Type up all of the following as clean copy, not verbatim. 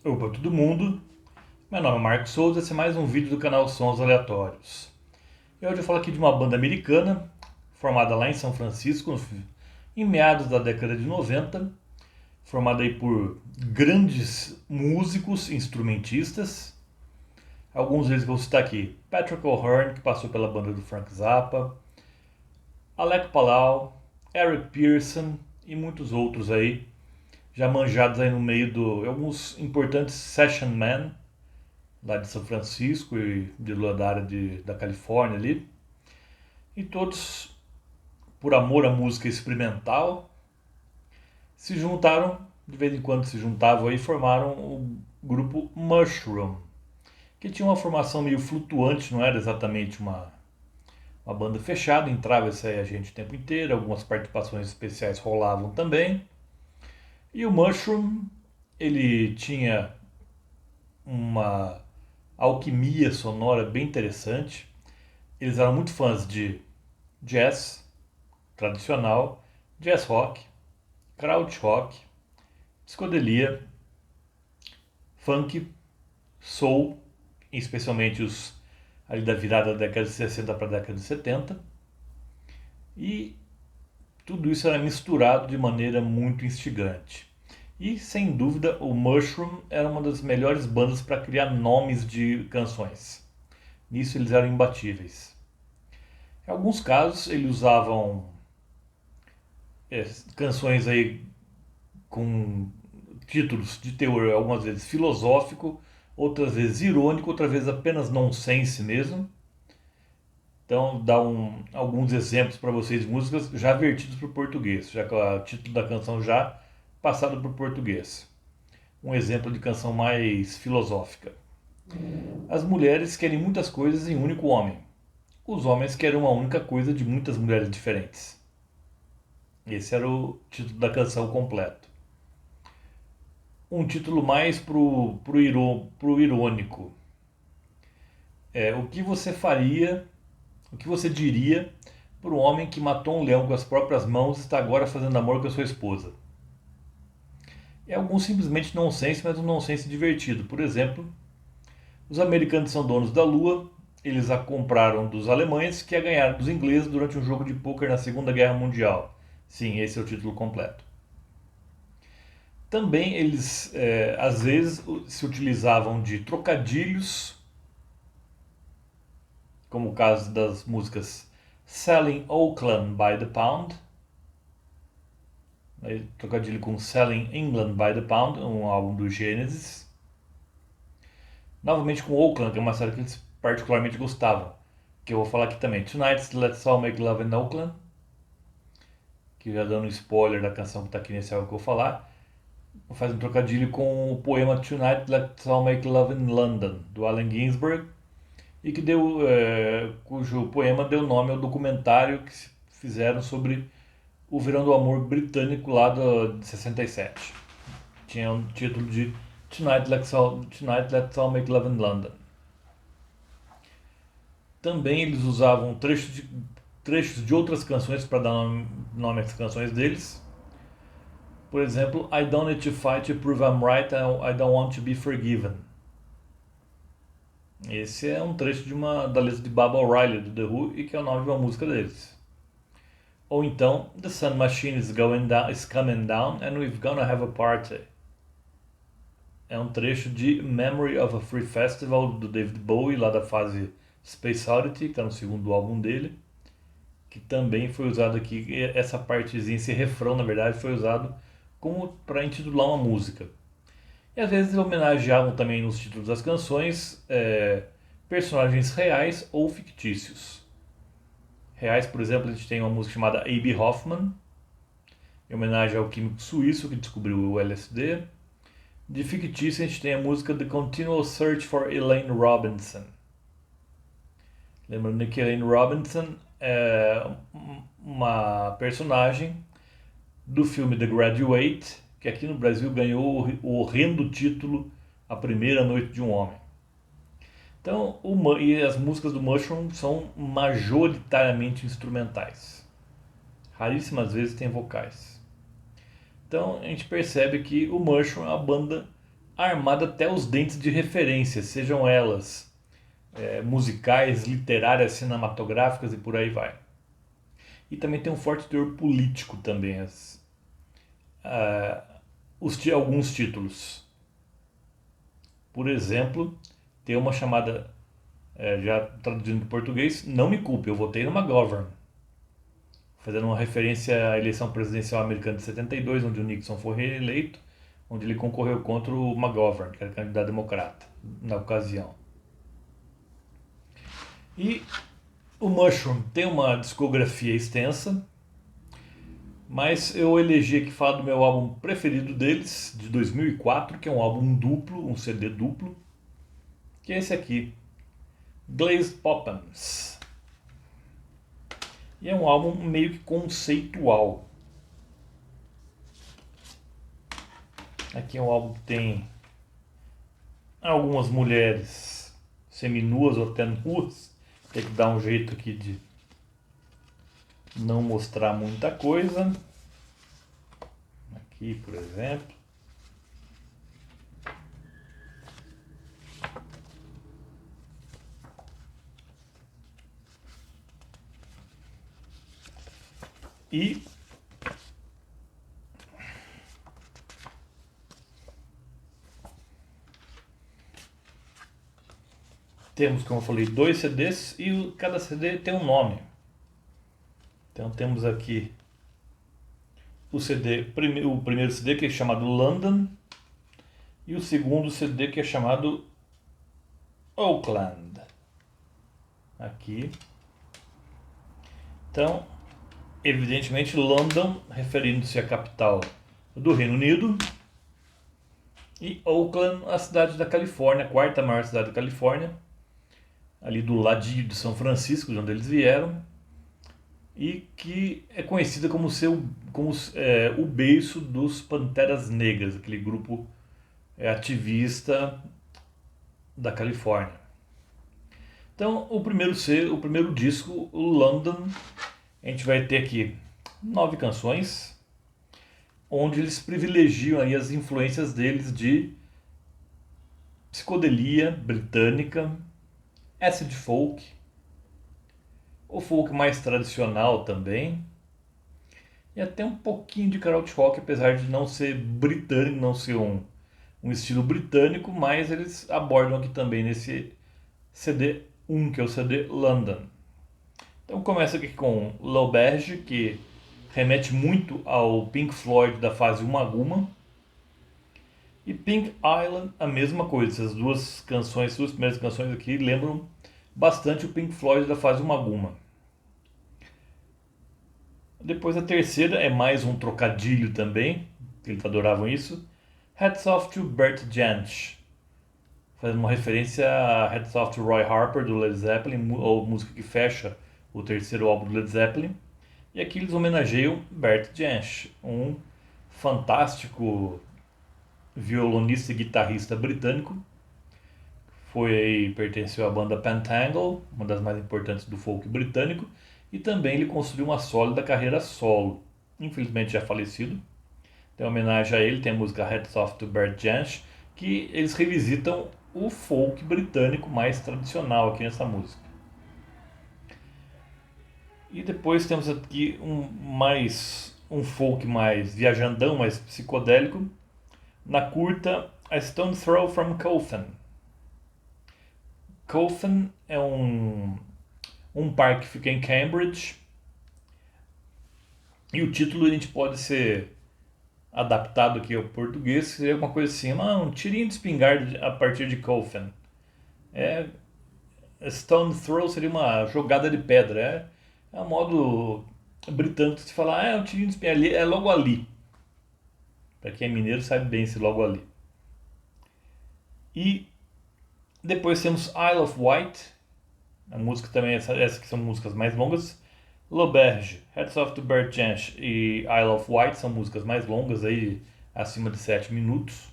Opa, todo mundo. Meu nome é Marcos Souza, esse é mais um vídeo do canal Sons Aleatórios. E hoje eu falo aqui de uma banda americana, formada lá em São Francisco, em meados da década de 90, formada aí por grandes músicos, instrumentistas. Alguns deles que eu vou citar aqui: Patrick O'Hearn, que passou pela banda do Frank Zappa, Alec Palau, Eric Pearson e muitos outros aí, já manjados aí no meio de alguns importantes session men, lá de São Francisco e da área da Califórnia ali. E todos, por amor à música experimental, se juntaram, de vez em quando se juntavam e formaram o grupo Mushroom, que tinha uma formação meio flutuante, não era exatamente uma banda fechada, entrava e saía gente o tempo inteiro, algumas participações especiais rolavam também. E o Mushroom, ele tinha uma alquimia sonora bem interessante. Eles eram muito fãs de jazz tradicional, jazz rock, krautrock, psicodelia, funk, soul, especialmente os ali da virada da década de 60 para a década de 70. E tudo isso era misturado de maneira muito instigante. E, sem dúvida, o Mushroom era uma das melhores bandas para criar nomes de canções. Nisso eles eram imbatíveis. Em alguns casos, eles usavam canções aí com títulos de teor, algumas vezes filosófico, outras vezes irônico, outras vezes apenas nonsense mesmo. Então, dá alguns exemplos para vocês de músicas já vertidos para o português, já que o título da canção já passado para o português. Um exemplo de canção mais filosófica. As mulheres querem muitas coisas em um único homem. Os homens querem uma única coisa de muitas mulheres diferentes. Esse era o título da canção completo. Um título mais pro irônico. O que você faria, o que você diria para um homem que matou um leão com as próprias mãos e está agora fazendo amor com a sua esposa? É algum simplesmente nonsense, mas um nonsense divertido. Por exemplo, os americanos são donos da lua, eles a compraram dos alemães, que a ganharam dos ingleses durante um jogo de pôquer na Segunda Guerra Mundial. Sim, esse é o título completo. Também eles, às vezes, se utilizavam de trocadilhos, como o caso das músicas Selling Oakland by the Pound, trocadilho com Selling England by the Pound, um álbum do Genesis. Novamente com Oakland, que é uma série que eles particularmente gostavam, que eu vou falar aqui também. Tonight Let's All Make Love in Oakland, que já dando um spoiler da canção que está aqui nesse álbum que eu vou falar. Faz um trocadilho com o poema Tonight Let's All Make Love in London, do Allen Ginsberg, e que cujo poema deu nome ao documentário que se fizeram sobre o Verão do Amor britânico lá de 67. Tinha um título de Tonight Let's All Make Love in London. Também eles usavam trechos de outras canções para dar nome às canções deles. Por exemplo, I don't need to fight to prove I'm right, I don't want to be forgiven. Esse é um trecho da letra de Baba O'Reilly, do The Who, e que é o nome de uma música deles. Ou então, The Sun Machine is coming down and we're gonna have a party. É um trecho de Memory of a Free Festival, do David Bowie, lá da fase Space Oddity, que está no segundo álbum dele, que também foi usado aqui, essa partezinha, esse refrão, na verdade, foi usado como para intitular uma música. E às vezes homenageavam também nos títulos das canções personagens reais ou fictícios. Reais, por exemplo, a gente tem uma música chamada A.B. Hoffman, em homenagem ao químico suíço que descobriu o LSD. De fictício, a gente tem a música The Continual Search for Elaine Robinson. Lembrando que Elaine Robinson é uma personagem do filme The Graduate, que aqui no Brasil ganhou o horrendo título A Primeira Noite de um Homem. Então, e as músicas do Mushroom são majoritariamente instrumentais. Raríssimas vezes tem vocais. Então a gente percebe que o Mushroom é uma banda armada até os dentes de referência, sejam elas musicais, literárias, cinematográficas e por aí vai. E também tem um forte teor político também, alguns títulos. Por exemplo, tem uma chamada, já traduzindo para português, Não Me Culpe, eu votei no McGovern, fazendo uma referência à eleição presidencial americana de 72, onde o Nixon foi reeleito, onde ele concorreu contra o McGovern, que era candidato democrata na ocasião. E o Mushroom tem uma discografia extensa, mas eu elegi aqui falar do meu álbum preferido deles, de 2004, que é um álbum duplo, um CD duplo, que é esse aqui, Glazed Poppins. E é um álbum meio que conceitual. Aqui é um álbum que tem algumas mulheres seminuas ou até nuas. Tem que dar um jeito aqui de não mostrar muita coisa. Aqui, por exemplo. E temos, como eu falei, 2 CDs e cada CD tem um nome. Então temos aqui o primeiro CD que é chamado London e o segundo CD que é chamado Oakland. Aqui. Então, evidentemente, London, referindo-se à capital do Reino Unido, e Oakland, a cidade da Califórnia, a quarta maior cidade da Califórnia, ali do ladinho de São Francisco, de onde eles vieram, e que é conhecida como o berço dos Panteras Negras, aquele grupo ativista da Califórnia. Então, o primeiro disco, o London, a gente vai ter aqui 9 canções, onde eles privilegiam aí as influências deles de psicodelia britânica, acid folk, o folk mais tradicional também, e até um pouquinho de krautrock, apesar de não ser britânico, não ser um estilo britânico, mas eles abordam aqui também nesse CD 1, que é o CD London. Então começa aqui com L'Auberge, que remete muito ao Pink Floyd da fase Uma Guma. E Pink Island, a mesma coisa. Essas duas primeiras canções aqui lembram bastante o Pink Floyd da fase Uma Guma. Depois a terceira é mais um trocadilho também, eles adoravam isso. Hats Off to Bert Jansch, fazendo uma referência a Hats Off to Roy Harper do Led Zeppelin, ou música que fecha o terceiro álbum do Led Zeppelin. E aqui eles homenageiam Bert Jansch, um fantástico violonista e guitarrista britânico. Pertenceu à banda Pentangle, uma das mais importantes do folk britânico, e também ele construiu uma sólida carreira solo. Infelizmente já falecido. Tem homenagem a ele, tem a música Hats Off to Bert Jansch, que eles revisitam o folk britânico mais tradicional aqui nessa música. E depois temos aqui um folk mais viajandão, mais psicodélico, na curta A Stone's Throw from Coffin. Coffin é um parque que fica em Cambridge, e o título a gente pode ser adaptado aqui ao português, seria alguma coisa assim, um tirinho de espingarda a partir de Coffin. Stone Throw seria uma jogada de pedra, é um modo britânico de se falar, um tirinho de espingarda, é logo ali. Para quem é mineiro sabe bem esse logo ali. E depois temos Isle of Wight, a música também, essas que são músicas mais longas. L'Auberge, Hats Off to Bert Jansch e Isle of Wight são músicas mais longas, aí, acima de 7 minutos.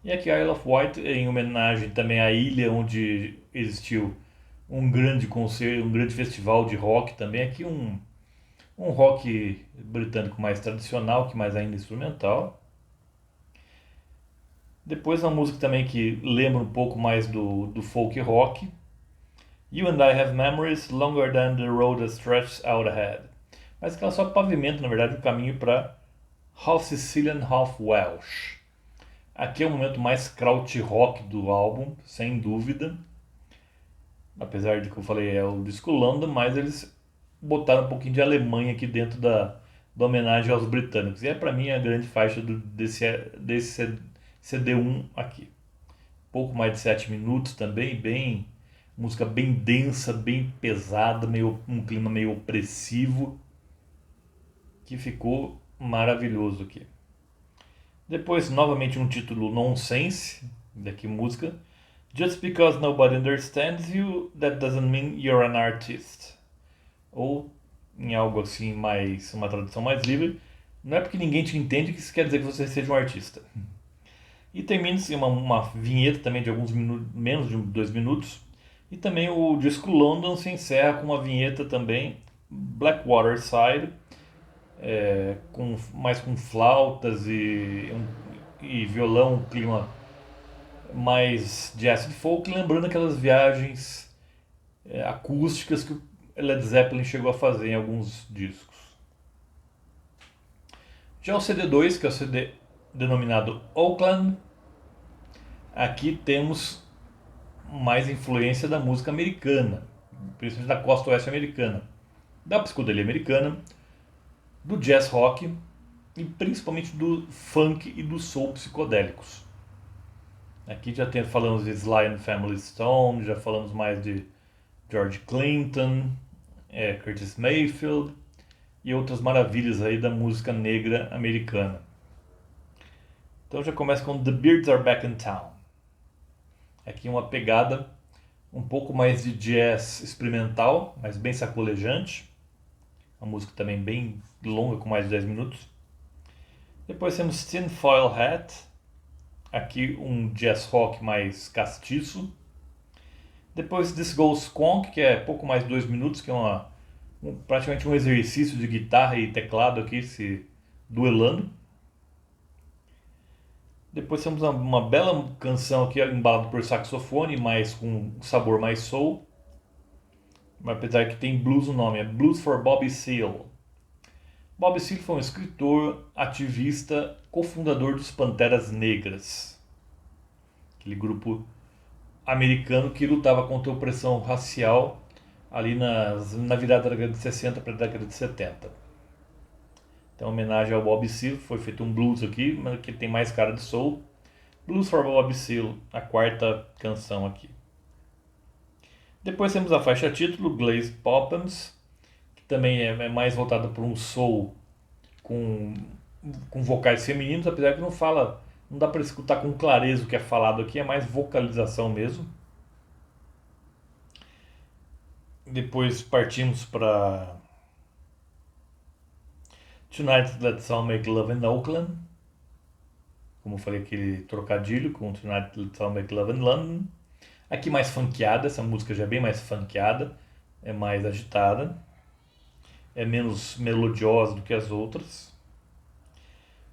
E aqui Isle of Wight em homenagem também à ilha onde existiu um grande concerto, um grande festival de rock também. Aqui um rock britânico mais tradicional, que mais ainda instrumental. Depois uma música também que lembra um pouco mais do folk rock. You and I have memories longer than the road that stretches out ahead. Mas que ela só pavimenta, na verdade, o caminho para Half Sicilian, Half Welsh. Aqui é o momento mais krautrock do álbum, sem dúvida. Apesar de que eu falei é o disco London, mas eles botaram um pouquinho de Alemanha aqui dentro da homenagem aos britânicos. E é para mim a grande faixa desse CD1 aqui. Pouco mais de 7 minutos também, bem música bem densa, bem pesada, um clima meio opressivo, que ficou maravilhoso aqui. Depois, novamente um título nonsense, daqui música. Just because nobody understands you, that doesn't mean you're an artist. Ou, em algo assim, uma tradução mais livre, não é porque ninguém te entende que isso quer dizer que você seja um artista. E termina-se uma vinheta também de alguns minutos, menos de 2 minutos. E também o disco London se encerra com uma vinheta também, Blackwater Side, mais com flautas e violão, um clima mais de acid folk, lembrando aquelas viagens acústicas que o Led Zeppelin chegou a fazer em alguns discos. Já o CD2, que é o CD denominado Oakland, aqui temos mais influência da música americana, principalmente da costa oeste americana, da psicodelia americana, do jazz rock e principalmente do funk e do soul psicodélicos. Aqui já falamos de Sly and Family Stone, já falamos mais de George Clinton, Curtis Mayfield e outras maravilhas aí da música negra americana. Então já começa com The Beards Are Back in Town. Aqui uma pegada um pouco mais de jazz experimental, mas bem sacolejante. A música também bem longa, com mais de 10 minutos. Depois temos Tinfoil Hat. Aqui um jazz rock mais castiço. Depois This Goes Squonk, que é pouco mais de 2 minutos, que é praticamente um exercício de guitarra e teclado aqui se duelando. Depois temos uma bela canção aqui embalada por saxofone, mas com um sabor mais soul. Mas apesar que tem blues no nome, é Blues for Bobby Seale. Bobby Seale foi um escritor, ativista, cofundador dos Panteras Negras. Aquele grupo americano que lutava contra a opressão racial ali na virada da década de 60 para a década de 70. Então, em homenagem ao Bobby Seale, foi feito um blues aqui, mas que tem mais cara de soul. Blues for Bobby Seale, a quarta canção aqui. Depois temos a faixa título, Glazed Poppins, que também é mais voltada para um soul com vocais femininos, apesar que não dá para escutar com clareza o que é falado aqui, é mais vocalização mesmo. Depois partimos para Tonight Let's All Make Love in Oakland. Como eu falei, aquele trocadilho com Tonight Let's All Make Love in London. Aqui mais funkeada, essa música já é bem mais funkeada, é mais agitada, é menos melodiosa do que as outras.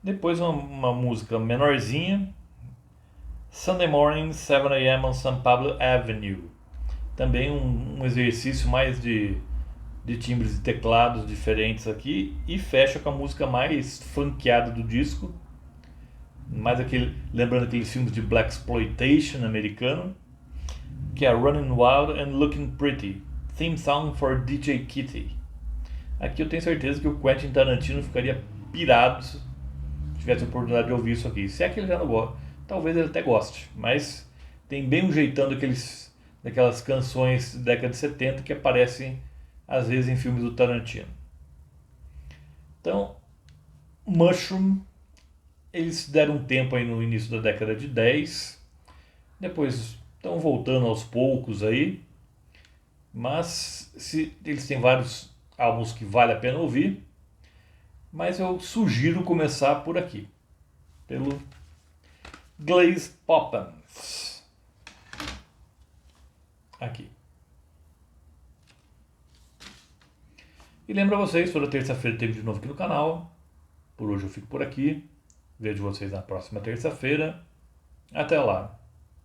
Depois uma música menorzinha, Sunday Morning, 7 a.m. on San Pablo Avenue. Também um exercício mais de timbres e teclados diferentes aqui, e fecha com a música mais funkeada do disco, mais lembrando aqueles filmes de blaxploitation americano, que é Running Wild and Looking Pretty, theme song for DJ Kitty. Aqui eu tenho certeza que o Quentin Tarantino ficaria pirado se tivesse a oportunidade de ouvir isso aqui. Se é que ele já não gosta, talvez ele até goste, mas tem bem um jeitão daquelas canções da década de 70 que aparecem às vezes em filmes do Tarantino. Então, Mushroom, eles deram um tempo aí no início da década de 10, depois estão voltando aos poucos aí, mas eles têm vários álbuns que vale a pena ouvir, mas eu sugiro começar por aqui, pelo Glazed Poppins. Aqui. E lembro a vocês, toda terça-feira tem vídeo novo aqui no canal. Por hoje eu fico por aqui. Vejo vocês na próxima terça-feira. Até lá!